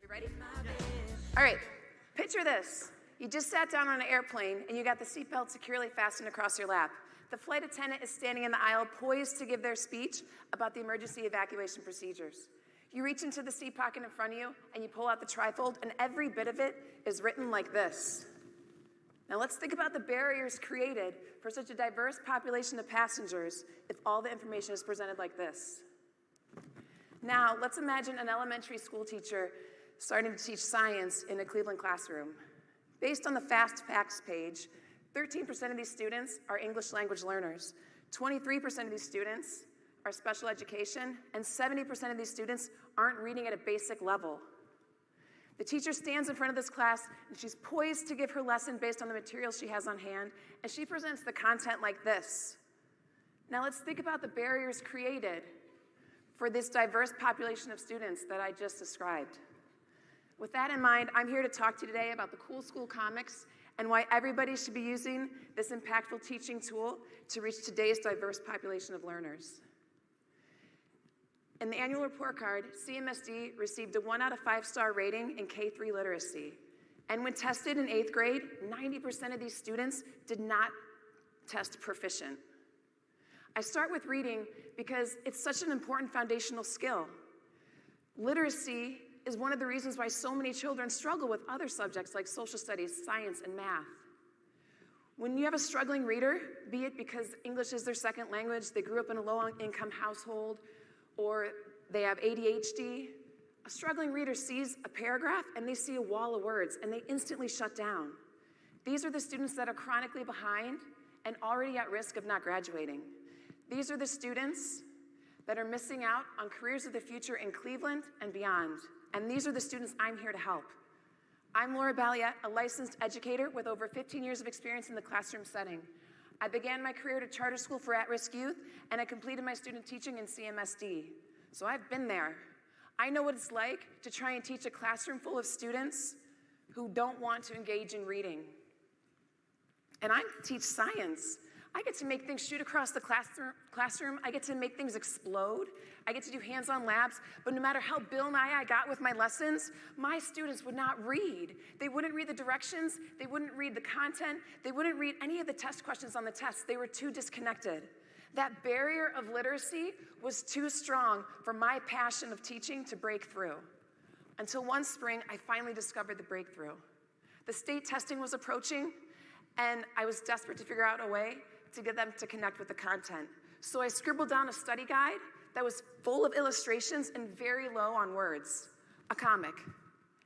You ready? All right, picture this. You just sat down on an airplane and you got the seatbelt securely fastened across your lap. The flight attendant is standing in the aisle poised to give their speech about the emergency evacuation procedures. You reach into the seat pocket in front of you and you pull out the trifold, and every bit of it is written like this. Now let's think about the barriers created for such a diverse population of passengers if all the information is presented like this. Now let's imagine an elementary school teacher starting to teach science in a Cleveland classroom. Based on the Fast Facts page, 13% of these students are English language learners, 23% of these students are special education, and 70% of these students aren't reading at a basic level. The teacher stands in front of this class, and she's poised to give her lesson based on the materials she has on hand, and she presents the content like this. Now let's think about the barriers created for this diverse population of students that I just described. With that in mind, I'm here to talk to you today about the Cool School Comics and why everybody should be using this impactful teaching tool to reach today's diverse population of learners. In the annual report card, CMSD received a 1 out of 5 star rating in K-3 literacy. And when tested in 8th grade, 90% of these students did not test proficient. I start with reading because it's such an important foundational skill. Literacy is one of the reasons why so many children struggle with other subjects like social studies, science, and math. When you have a struggling reader, be it because English is their second language, they grew up in a low-income household, or they have ADHD, a struggling reader sees a paragraph and they see a wall of words and they instantly shut down. These are the students that are chronically behind and already at risk of not graduating. These are the students that are missing out on careers of the future in Cleveland and beyond. And these are the students I'm here to help. I'm Balliett, a licensed educator with over 15 years of experience in the classroom setting. I began my career at a charter school for at-risk youth, and I completed my student teaching in CMSD. So I've been there. I know what it's like to try and teach a classroom full of students who don't want to engage in reading. And I teach science. I get to make things shoot across the classroom. I get to make things explode. I get to do hands-on labs. But no matter how Bill Nye I got with my lessons, my students would not read. They wouldn't read the directions. They wouldn't read the content. They wouldn't read any of the test questions on the test. They were too disconnected. That barrier of literacy was too strong for my passion of teaching to break through. Until one spring, I finally discovered the breakthrough. The state testing was approaching, and I was desperate to figure out a way to get them to connect with the content. So I scribbled down a study guide that was full of illustrations and very low on words, a comic.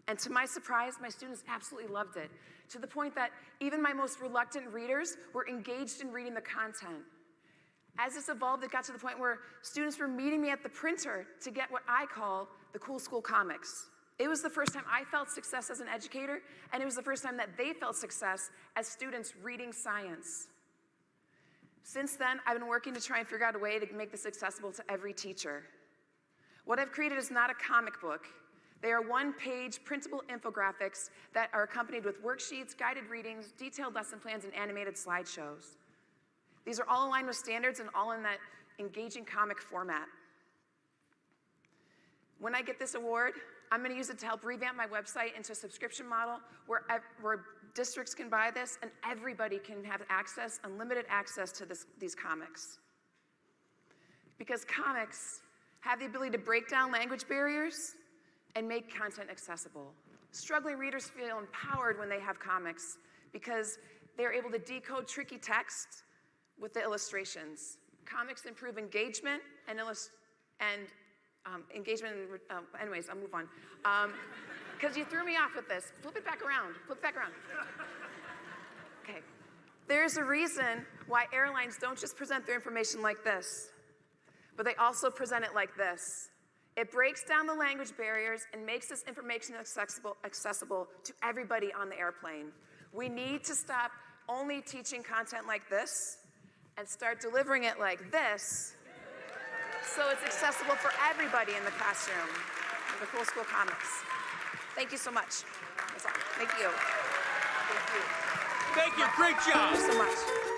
And to my surprise, my students absolutely loved it, to the point that even my most reluctant readers were engaged in reading the content. As this evolved, it got to the point where students were meeting me at the printer to get what I call the Cool School Comics. It was the first time I felt success as an educator, and it was the first time that they felt success as students reading science. Since then, I've been working to try and figure out a way to make this accessible to every teacher. What I've created is not a comic book. They are one-page printable infographics that are accompanied with worksheets, guided readings, detailed lesson plans, and animated slideshows. These are all aligned with standards and all in that engaging comic format. When I get this award, I'm going to use it to help revamp my website into a subscription model where districts can buy this and everybody can have access, unlimited access to these comics. Because comics have the ability to break down language barriers and make content accessible. Struggling readers feel empowered when they have comics because they're able to decode tricky text with the illustrations. Comics improve engagement and anyways, I'll move on. Because you threw me off with this. Flip it back around. Okay. There's a reason why airlines don't just present their information like this, but they also present it like this. It breaks down the language barriers and makes this information accessible to everybody on the airplane. We need to stop only teaching content like this and start delivering it like this, so it's accessible for everybody in the classroom. The Cool School Comics. Thank you so much. That's all. Thank you. Thank you. Great job. Thank you so much.